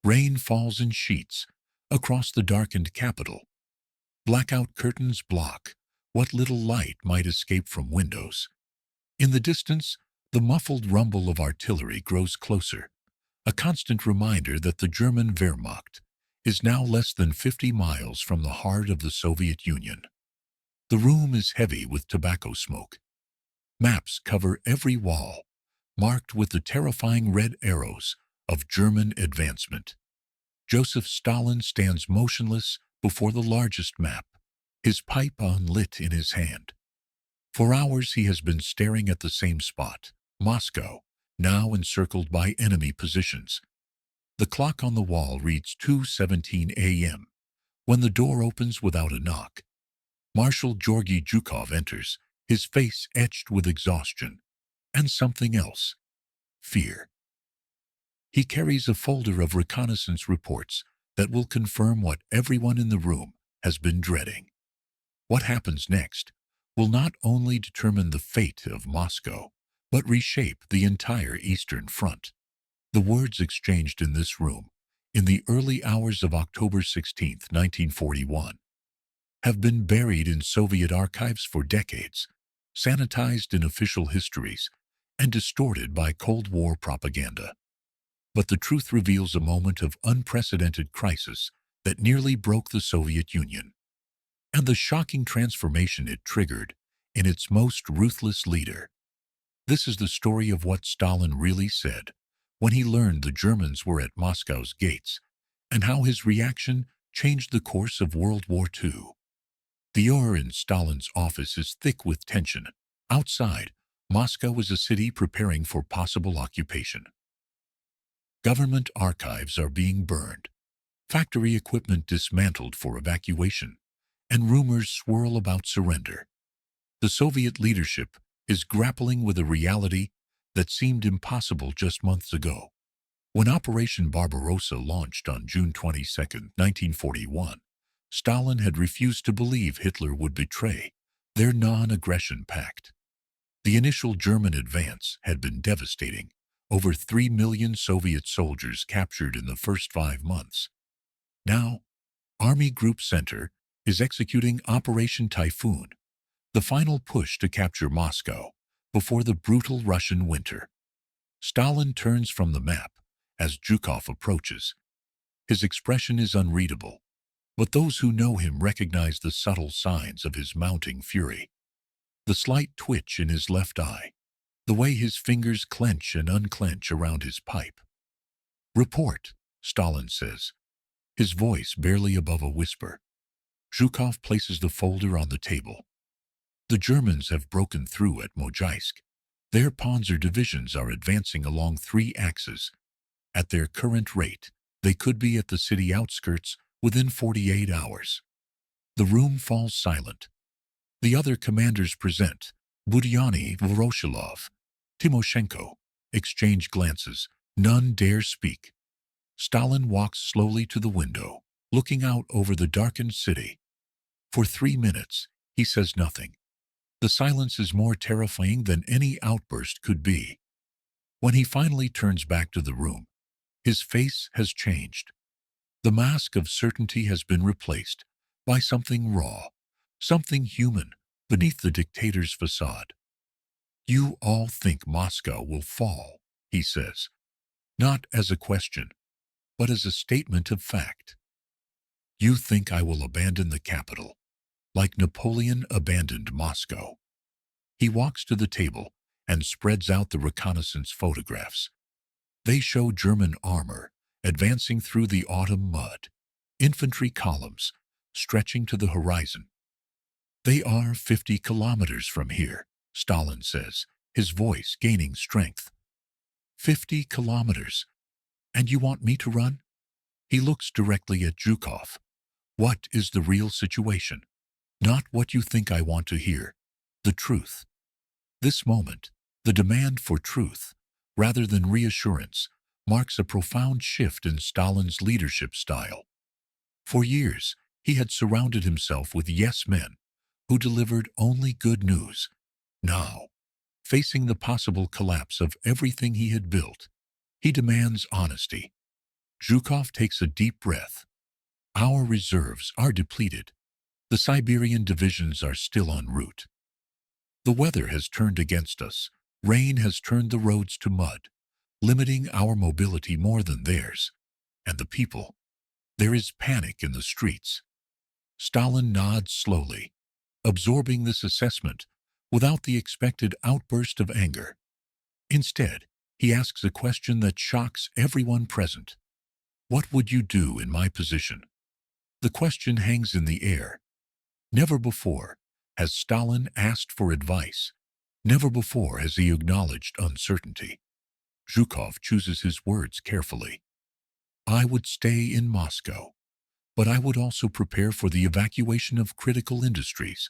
Rain falls in sheets across the darkened capital. Blackout curtains block what little light might escape from windows. In the distance, the muffled rumble of artillery grows closer, a constant reminder that the German Wehrmacht is now less than 50 miles from the heart of the Soviet Union. The room is heavy with tobacco smoke. Maps cover every wall, marked with the terrifying red arrows of German advancement. Joseph Stalin stands motionless before the largest map, his pipe unlit in his hand. For hours he has been staring at the same spot, Moscow, now encircled by enemy positions. The clock on the wall reads 2:17 a.m. when the door opens without a knock. Marshal Georgy Zhukov enters, his face etched with exhaustion, and something else, fear. He carries a folder of reconnaissance reports that will confirm what everyone in the room has been dreading. What happens next will not only determine the fate of Moscow, but reshape the entire Eastern Front. The words exchanged in this room, in the early hours of October 16, 1941, have been buried in Soviet archives for decades, sanitized in official histories, and distorted by Cold War propaganda. But the truth reveals a moment of unprecedented crisis that nearly broke the Soviet Union, and the shocking transformation it triggered in its most ruthless leader. This is the story of what Stalin really said when he learned the Germans were at Moscow's gates, and how his reaction changed the course of World War II. The air in Stalin's office is thick with tension. Outside, Moscow is a city preparing for possible occupation. Government archives are being burned, factory equipment dismantled for evacuation, and rumors swirl about surrender. The Soviet leadership is grappling with a reality that seemed impossible just months ago. When Operation Barbarossa launched on June 22, 1941, Stalin had refused to believe Hitler would betray their non-aggression pact. The initial German advance had been devastating, over 3 million Soviet soldiers captured in the first 5 months. Now, Army Group Center is executing Operation Typhoon, the final push to capture Moscow before the brutal Russian winter. Stalin turns from the map as Zhukov approaches. His expression is unreadable, but those who know him recognize the subtle signs of his mounting fury. The slight twitch in his left eye, the way his fingers clench and unclench around his pipe. "Report," Stalin says, his voice barely above a whisper. Zhukov places the folder on the table. The Germans have broken through at Mojaisk. Their Panzer divisions are advancing along 3 axes. At their current rate, they could be at the city outskirts within 48 hours. The room falls silent. The other commanders present, Budyonny, Voroshilov, Timoshenko, exchange glances. None dare speak. Stalin walks slowly to the window, looking out over the darkened city. For 3 minutes, he says nothing. The silence is more terrifying than any outburst could be. When he finally turns back to the room, his face has changed. The mask of certainty has been replaced by something raw, something human beneath the dictator's facade. "You all think Moscow will fall," he says, not as a question, but as a statement of fact. "You think I will abandon the capital, like Napoleon abandoned Moscow." He walks to the table and spreads out the reconnaissance photographs. They show German armor advancing through the autumn mud, infantry columns stretching to the horizon. "They are 50 kilometers from here," Stalin says, his voice gaining strength. 50 kilometers. And you want me to run? He looks directly at Zhukov. "What is the real situation? Not what you think I want to hear. The truth." This moment, the demand for truth, rather than reassurance, marks a profound shift in Stalin's leadership style. For years, he had surrounded himself with yes-men who delivered only good news. Now, facing the possible collapse of everything he had built, he demands honesty. Zhukov takes a deep breath. Our reserves are depleted. The Siberian divisions are still en route. The weather has turned against us. Rain has turned the roads to mud, limiting our mobility more than theirs. And the people. There is panic in the streets. Stalin nods slowly, absorbing this assessment without the expected outburst of anger. Instead, he asks a question that shocks everyone present. What would you do in my position? The question hangs in the air. Never before has Stalin asked for advice. Never before has he acknowledged uncertainty. Zhukov chooses his words carefully. I would stay in Moscow, but I would also prepare for the evacuation of critical industries.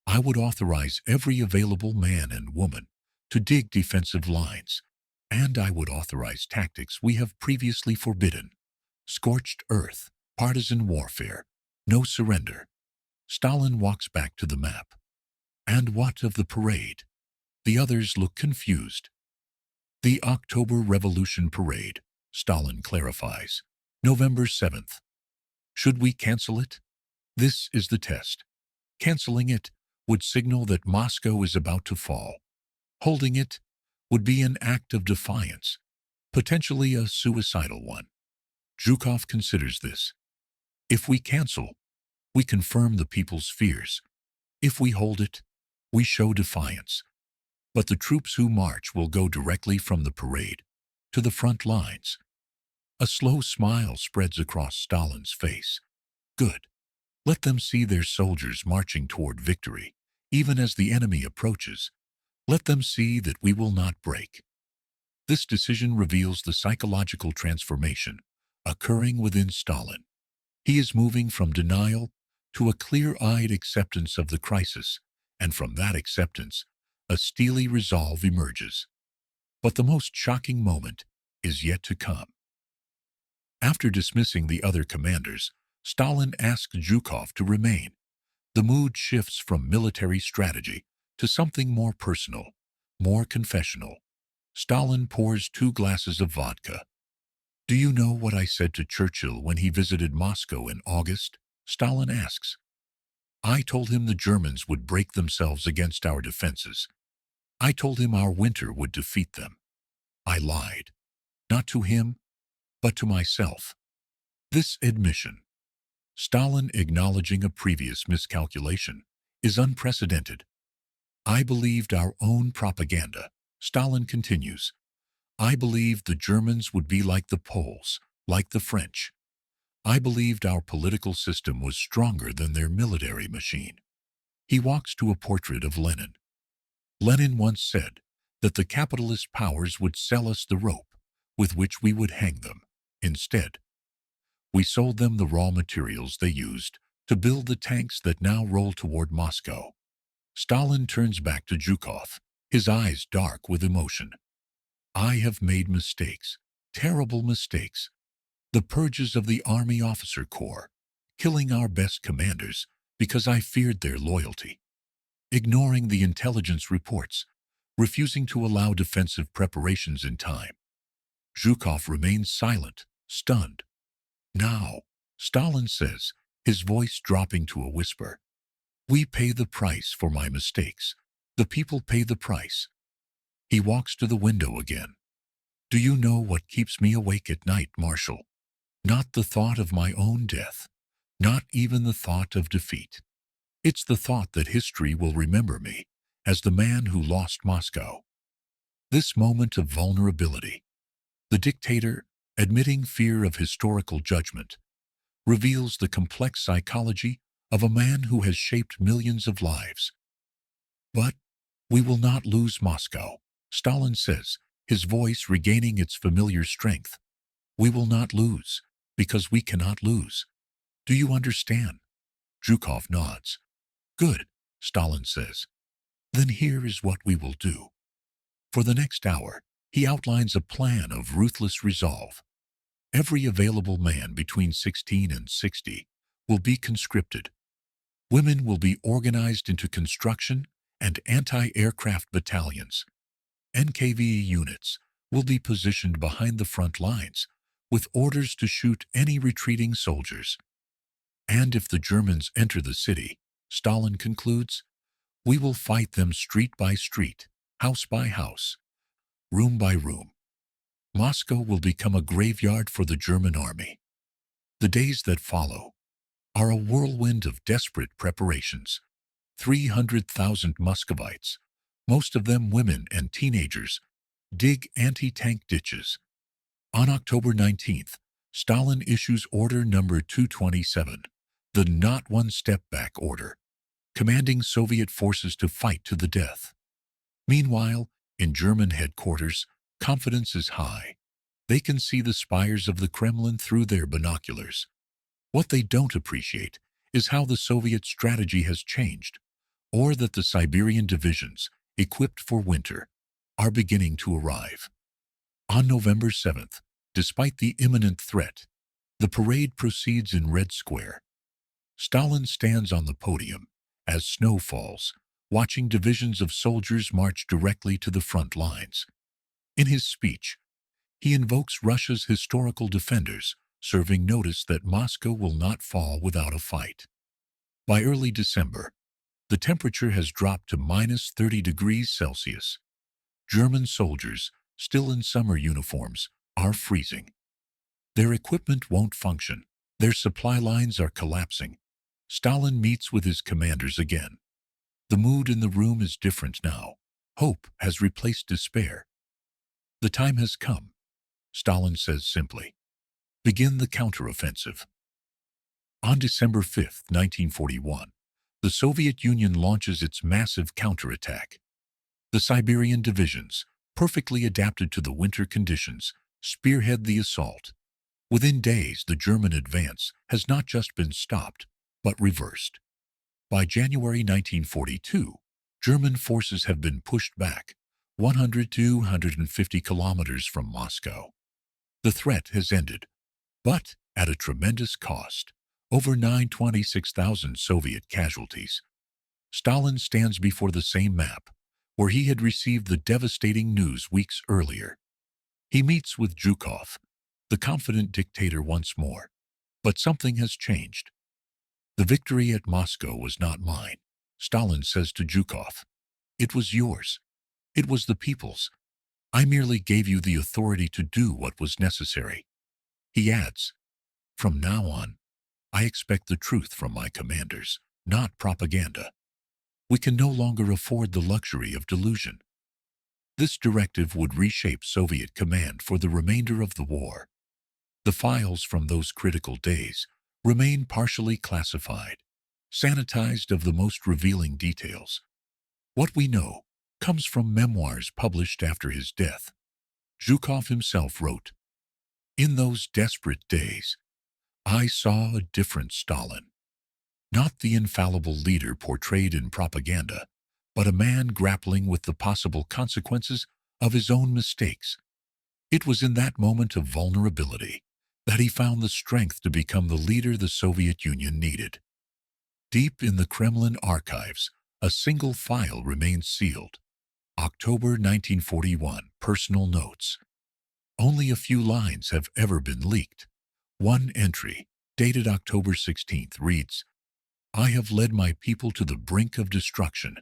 I would authorize every available man and woman to dig defensive lines, and I would authorize tactics we have previously forbidden. Scorched earth, partisan warfare, no surrender. Stalin walks back to the map. And what of the parade? The others look confused. The October Revolution Parade, Stalin clarifies. November 7th. Should we cancel it? This is the test. Canceling it would signal that Moscow is about to fall. Holding it would be an act of defiance, potentially a suicidal one. Zhukov considers this. If we cancel, we confirm the people's fears. If we hold it, we show defiance. But the troops who march will go directly from the parade to the front lines. A slow smile spreads across Stalin's face. Good. Let them see their soldiers marching toward victory, even as the enemy approaches. Let them see that we will not break. This decision reveals the psychological transformation occurring within Stalin. He is moving from denial to a clear-eyed acceptance of the crisis, and from that acceptance, a steely resolve emerges. But the most shocking moment is yet to come. After dismissing the other commanders, Stalin asks Zhukov to remain. The mood shifts from military strategy to something more personal, more confessional. Stalin pours 2 glasses of vodka. Do you know what I said to Churchill when he visited Moscow in August? Stalin asks. I told him the Germans would break themselves against our defenses. I told him our winter would defeat them. I lied. Not to him, but to myself. This admission, Stalin acknowledging a previous miscalculation, is unprecedented. I believed our own propaganda. Stalin continues. I believed the Germans would be like the Poles, like the French. I believed our political system was stronger than their military machine. He walks to a portrait of Lenin. Lenin once said that the capitalist powers would sell us the rope with which we would hang them. Instead, we sold them the raw materials they used to build the tanks that now roll toward Moscow. Stalin turns back to Zhukov, his eyes dark with emotion. I have made mistakes, terrible mistakes. The purges of the Army Officer Corps, killing our best commanders because I feared their loyalty. Ignoring the intelligence reports, refusing to allow defensive preparations in time. Zhukov remains silent, stunned. Now, Stalin says, his voice dropping to a whisper. We pay the price for my mistakes. The people pay the price. He walks to the window again. Do you know what keeps me awake at night, Marshal? Not the thought of my own death, not even the thought of defeat. It's the thought that history will remember me as the man who lost Moscow. This moment of vulnerability, the dictator admitting fear of historical judgment, reveals the complex psychology of a man who has shaped millions of lives. But we will not lose Moscow, Stalin says, his voice regaining its familiar strength. We will not lose, because we cannot lose. Do you understand? Zhukov nods. Good, Stalin says. Then here is what we will do. For the next hour, he outlines a plan of ruthless resolve. Every available man between 16 and 60 will be conscripted. Women will be organized into construction and anti-aircraft battalions. NKVD units will be positioned behind the front lines, with orders to shoot any retreating soldiers. And if the Germans enter the city, Stalin concludes, we will fight them street by street, house by house, room by room. Moscow will become a graveyard for the German army. The days that follow are a whirlwind of desperate preparations. 300,000 Muscovites, most of them women and teenagers, dig anti-tank ditches. On October 19th, Stalin issues Order Number 227, the not one step back order, commanding Soviet forces to fight to the death. Meanwhile, in German headquarters, confidence is high. They can see the spires of the Kremlin through their binoculars. What they don't appreciate is how the Soviet strategy has changed, or that the Siberian divisions, equipped for winter, are beginning to arrive. On November 7th, despite the imminent threat, the parade proceeds in Red Square. Stalin stands on the podium as snow falls, watching divisions of soldiers march directly to the front lines. In his speech, he invokes Russia's historical defenders, serving notice that Moscow will not fall without a fight. By early December, the temperature has dropped to minus 30 degrees Celsius. German soldiers, still in summer uniforms, are freezing. Their equipment won't function. Their supply lines are collapsing. Stalin meets with his commanders again. The mood in the room is different now. Hope has replaced despair. The time has come, Stalin says simply. Begin the counteroffensive. On December 5, 1941, the Soviet Union launches its massive counterattack. The Siberian divisions, perfectly adapted to the winter conditions, spearhead the assault. Within days, the German advance has not just been stopped, but reversed. By January 1942, German forces have been pushed back 100 to 150 kilometers from Moscow. The threat has ended, but at a tremendous cost. Over 926,000 Soviet casualties. Stalin stands before the same map, where he had received the devastating news weeks earlier. He meets with Zhukov, the confident dictator once more. But something has changed. The victory at Moscow was not mine, Stalin says to Zhukov. It was yours. It was the people's. I merely gave you the authority to do what was necessary. He adds, from now on, I expect the truth from my commanders, not propaganda. We can no longer afford the luxury of delusion. This directive would reshape Soviet command for the remainder of the war. The files from those critical days remain partially classified, sanitized of the most revealing details. What we know comes from memoirs published after his death. Zhukov himself wrote, in those desperate days, I saw a different Stalin. Not the infallible leader portrayed in propaganda, but a man grappling with the possible consequences of his own mistakes. It was in that moment of vulnerability that he found the strength to become the leader the Soviet Union needed. Deep in the Kremlin archives, a single file remains sealed. October 1941, personal notes. Only a few lines have ever been leaked. One entry, dated October 16th, reads, I have led my people to the brink of destruction.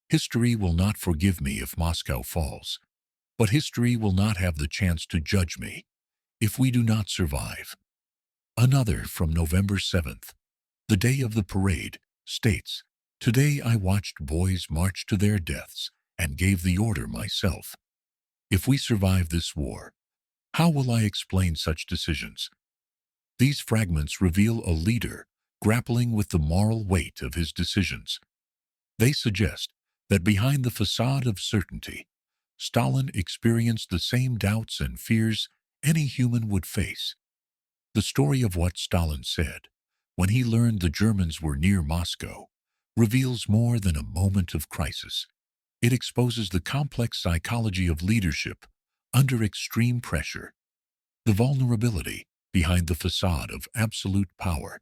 History will not forgive me if Moscow falls, but history will not have the chance to judge me if we do not survive. Another from November 7th, the day of the parade, states, today I watched boys march to their deaths and gave the order myself. If we survive this war, how will I explain such decisions? These fragments reveal a leader grappling with the moral weight of his decisions. They suggest that behind the facade of certainty, Stalin experienced the same doubts and fears any human would face. The story of what Stalin said when he learned the Germans were near Moscow reveals more than a moment of crisis. It exposes the complex psychology of leadership under extreme pressure, the vulnerability behind the facade of absolute power,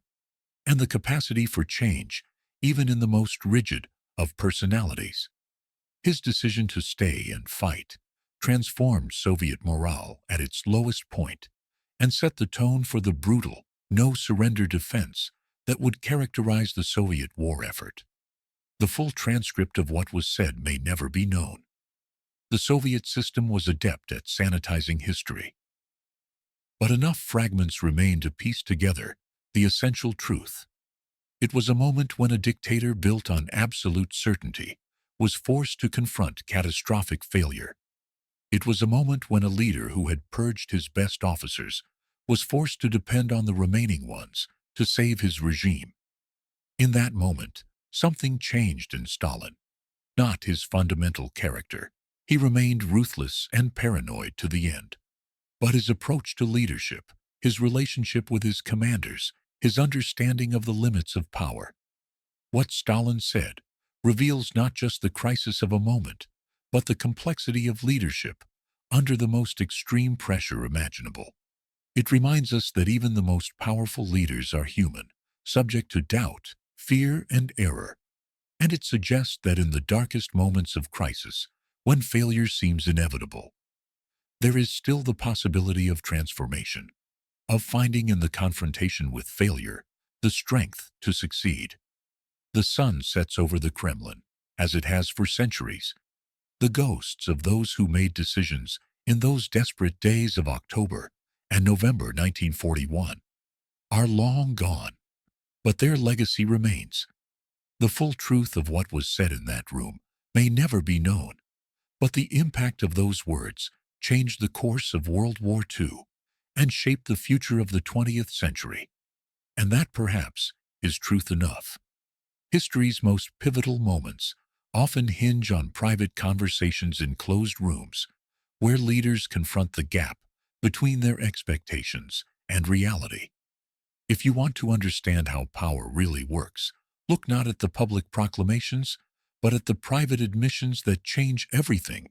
and the capacity for change even in the most rigid of personalities. His decision to stay and fight transformed Soviet morale at its lowest point and set the tone for the brutal, no-surrender defense that would characterize the Soviet war effort. The full transcript of what was said may never be known. The Soviet system was adept at sanitizing history. But enough fragments remain to piece together the essential truth. It was a moment when a dictator built on absolute certainty was forced to confront catastrophic failure. It was a moment when a leader who had purged his best officers was forced to depend on the remaining ones to save his regime. In that moment, something changed in Stalin, not his fundamental character. He remained ruthless and paranoid to the end. But his approach to leadership, his relationship with his commanders, his understanding of the limits of power. What Stalin said reveals not just the crisis of a moment, but the complexity of leadership under the most extreme pressure imaginable. It reminds us that even the most powerful leaders are human, subject to doubt, fear, and error. And it suggests that in the darkest moments of crisis, when failure seems inevitable, there is still the possibility of transformation, of finding in the confrontation with failure the strength to succeed. The sun sets over the Kremlin, as it has for centuries. The ghosts of those who made decisions in those desperate days of October and November 1941 are long gone, but their legacy remains. The full truth of what was said in that room may never be known, but the impact of those words changed the course of World War II and shaped the future of the 20th century. And that, perhaps, is truth enough. History's most pivotal moments often hinge on private conversations in closed rooms, where leaders confront the gap between their expectations and reality. If you want to understand how power really works, look not at the public proclamations, but at the private admissions that change everything.